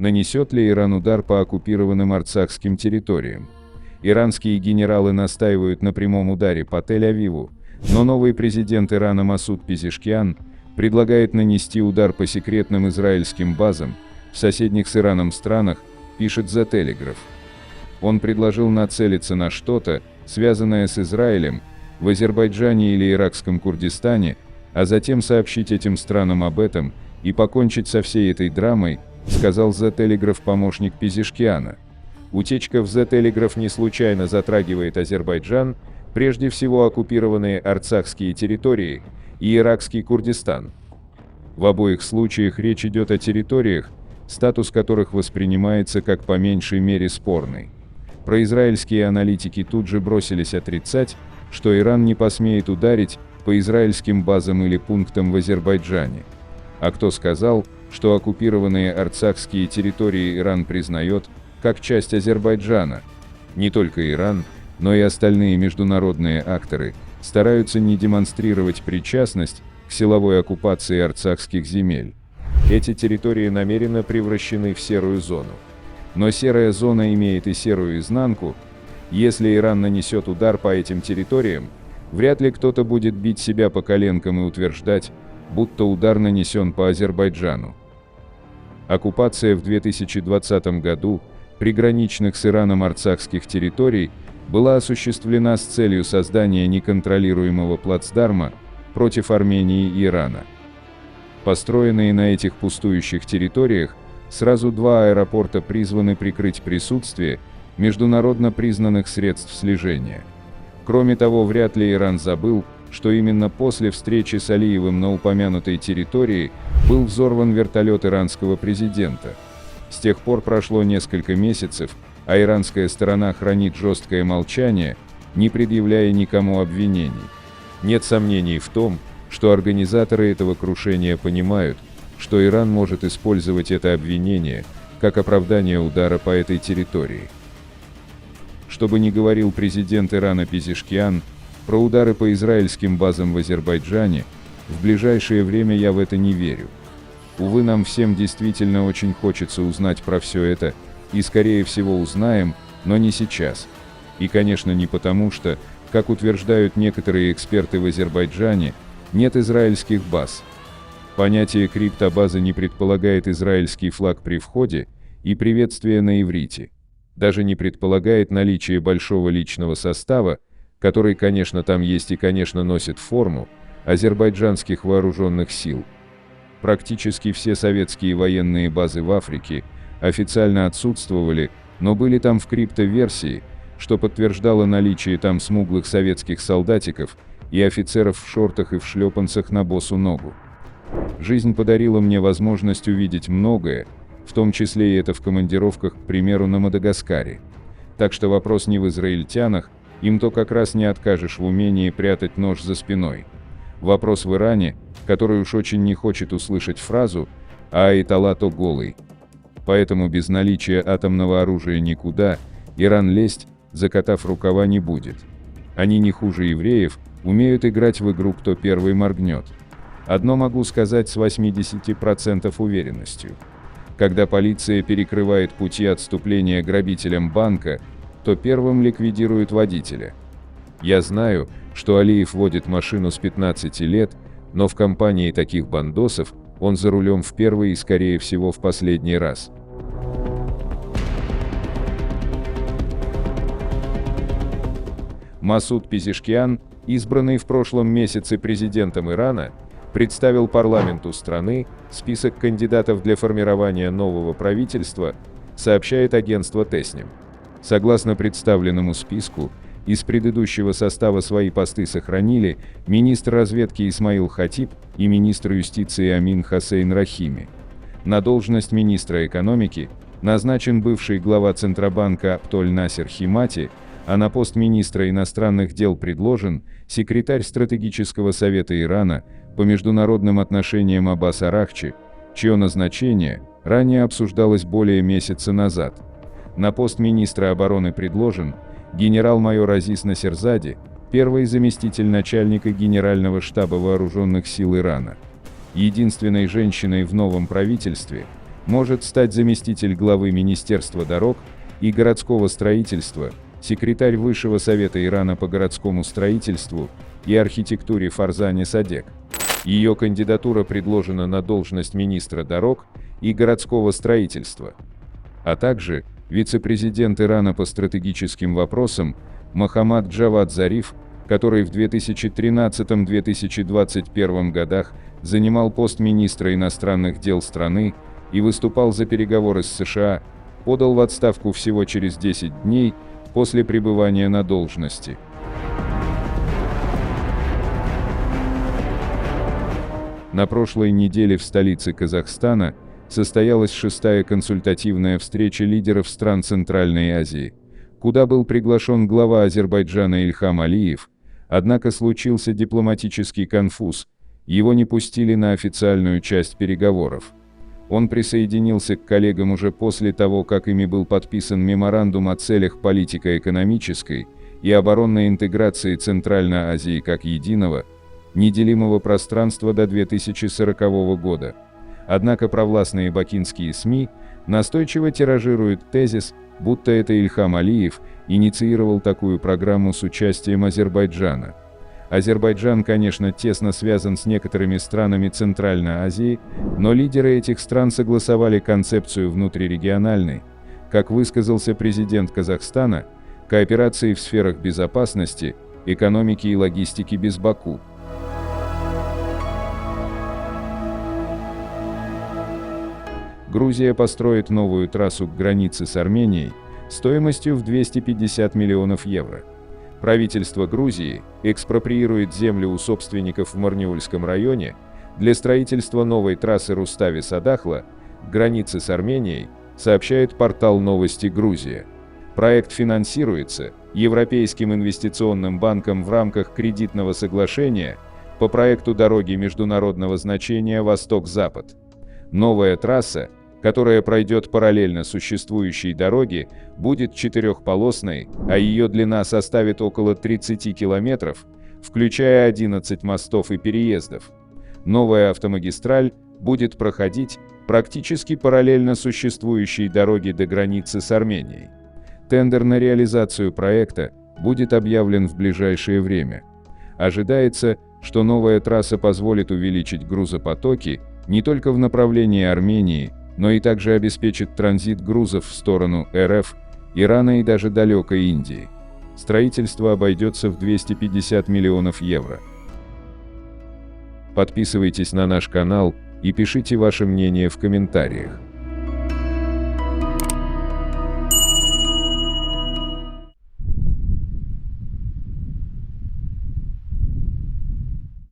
Нанесет ли Иран удар по оккупированным арцахским территориям? Иранские генералы настаивают на прямом ударе по Тель-Авиву, но новый президент Ирана Масуд Пезешкиан предлагает нанести удар по секретным израильским базам в соседних с Ираном странах, пишет The Telegraph. Он предложил нацелиться на что-то, связанное с Израилем, в Азербайджане или иракском Курдистане, а затем сообщить этим странам об этом и покончить со всей этой драмой, сказал The Telegraph помощник Пезешкиана. Утечка в The Telegraph не случайно затрагивает Азербайджан, прежде всего оккупированные арцахские территории и иракский Курдистан. В обоих случаях речь идет о территориях, статус которых воспринимается как по меньшей мере спорный. Произраильские аналитики тут же бросились отрицать, что Иран не посмеет ударить по израильским базам или пунктам в Азербайджане. А кто сказал, что оккупированные арцахские территории Иран признает как часть Азербайджана? Не только Иран, но и остальные международные акторы стараются не демонстрировать причастность к силовой оккупации арцахских земель. Эти территории намеренно превращены в серую зону. Но серая зона имеет и серую изнанку. Если Иран нанесет удар по этим территориям, вряд ли кто-то будет бить себя по коленкам и утверждать, будто удар нанесен по Азербайджану. Оккупация в 2020 году приграничных с Ираном арцахских территорий была осуществлена с целью создания неконтролируемого плацдарма против Армении и Ирана. Построенные на этих пустующих территориях сразу два аэропорта призваны прикрыть присутствие международно признанных средств слежения. Кроме того, вряд ли Иран забыл, что именно после встречи с Алиевым на упомянутой территории был взорван вертолет иранского президента. С тех пор прошло несколько месяцев, а иранская сторона хранит жесткое молчание, не предъявляя никому обвинений. Нет сомнений в том, что организаторы этого крушения понимают, что Иран может использовать это обвинение как оправдание удара по этой территории. Что бы ни говорил президент Ирана Пезешкиан про удары по израильским базам в Азербайджане, в ближайшее время я в это не верю. Увы, нам всем действительно очень хочется узнать про все это, и скорее всего узнаем, но не сейчас. И, конечно, не потому что, как утверждают некоторые эксперты в Азербайджане, нет израильских баз. Понятие криптобазы не предполагает израильский флаг при входе и приветствие на иврите. Даже не предполагает наличие большого личного состава, который, конечно, там есть и, конечно, носит форму азербайджанских вооруженных сил. Практически все советские военные базы в Африке официально отсутствовали, но были там в крипто-версии, что подтверждало наличие там смуглых советских солдатиков и офицеров в шортах и в шлепанцах на босу ногу. Жизнь подарила мне возможность увидеть многое, в том числе и это в командировках, к примеру, на Мадагаскаре. Так что вопрос не в израильтянах, им то как раз не откажешь в умении прятать нож за спиной. Вопрос в Иране, который уж очень не хочет услышать фразу «а Айтала то голый». Поэтому без наличия атомного оружия никуда Иран лезть, закатав рукава, не будет. Они не хуже евреев, умеют играть в игру «кто первый моргнет». Одно могу сказать с 80% уверенностью. Когда полиция перекрывает пути отступления грабителям банка, то первым ликвидирует водителя. Я знаю, что Алиев водит машину с 15 лет, но в компании таких бандосов он за рулем в первый и, скорее всего, в последний раз. Масуд Пезешкиан, избранный в прошлом месяце президентом Ирана, представил парламенту страны список кандидатов для формирования нового правительства, сообщает агентство Тесним. Согласно представленному списку, из предыдущего состава свои посты сохранили министр разведки Исмаил Хатиб и министр юстиции Амин Хосейн Рахими. На должность министра экономики назначен бывший глава Центробанка Аптоль Насер Химати, а на пост министра иностранных дел предложен секретарь стратегического совета Ирана по международным отношениям Аббас Арахчи, чье назначение ранее обсуждалось более месяца назад. На пост министра обороны предложен генерал-майор Азиз Насерзади, первый заместитель начальника Генерального штаба вооруженных сил Ирана. Единственной женщиной в новом правительстве может стать заместитель главы Министерства дорог и городского строительства, секретарь Высшего совета Ирана по городскому строительству и архитектуре Фарзане Садек. Ее кандидатура предложена на должность министра дорог и городского строительства, а также вице-президент Ирана по стратегическим вопросам Мохаммад Джавад Зариф, который в 2013-2021 годах занимал пост министра иностранных дел страны и выступал за переговоры с США, подал в отставку всего через 10 дней после пребывания на должности. На прошлой неделе в столице Казахстана состоялась 6-я консультативная встреча лидеров стран Центральной Азии, куда был приглашен глава Азербайджана Ильхам Алиев, однако случился дипломатический конфуз, его не пустили на официальную часть переговоров. Он присоединился к коллегам уже после того, как ими был подписан меморандум о целях политико-экономической и оборонной интеграции Центральной Азии как единого, неделимого пространства до 2040 года. Однако провластные бакинские СМИ настойчиво тиражируют тезис, будто это Ильхам Алиев инициировал такую программу с участием Азербайджана. Азербайджан, конечно, тесно связан с некоторыми странами Центральной Азии, но лидеры этих стран согласовали концепцию внутрирегиональной, как высказался президент Казахстана, кооперации в сферах безопасности, экономики и логистики без Баку. Грузия построит новую трассу к границе с Арменией стоимостью в 250 миллионов евро. Правительство Грузии экспроприирует землю у собственников в Марниульском районе для строительства новой трассы Рустави-Садахла к границе с Арменией, сообщает портал «Новости Грузия». Проект финансируется Европейским инвестиционным банком в рамках кредитного соглашения по проекту дороги международного значения «Восток-Запад». Новая трасса, которая пройдет параллельно существующей дороге, будет четырехполосной, а ее длина составит около 30 километров, включая 11 мостов и переездов. Новая автомагистраль будет проходить практически параллельно существующей дороге до границы с Арменией. Тендер на реализацию проекта будет объявлен в ближайшее время. Ожидается, что новая трасса позволит увеличить грузопотоки не только в направлении Армении, но и также обеспечит транзит грузов в сторону РФ, Ирана и даже далекой Индии. Строительство обойдется в 250 миллионов евро. Подписывайтесь на наш канал и пишите ваше мнение в комментариях.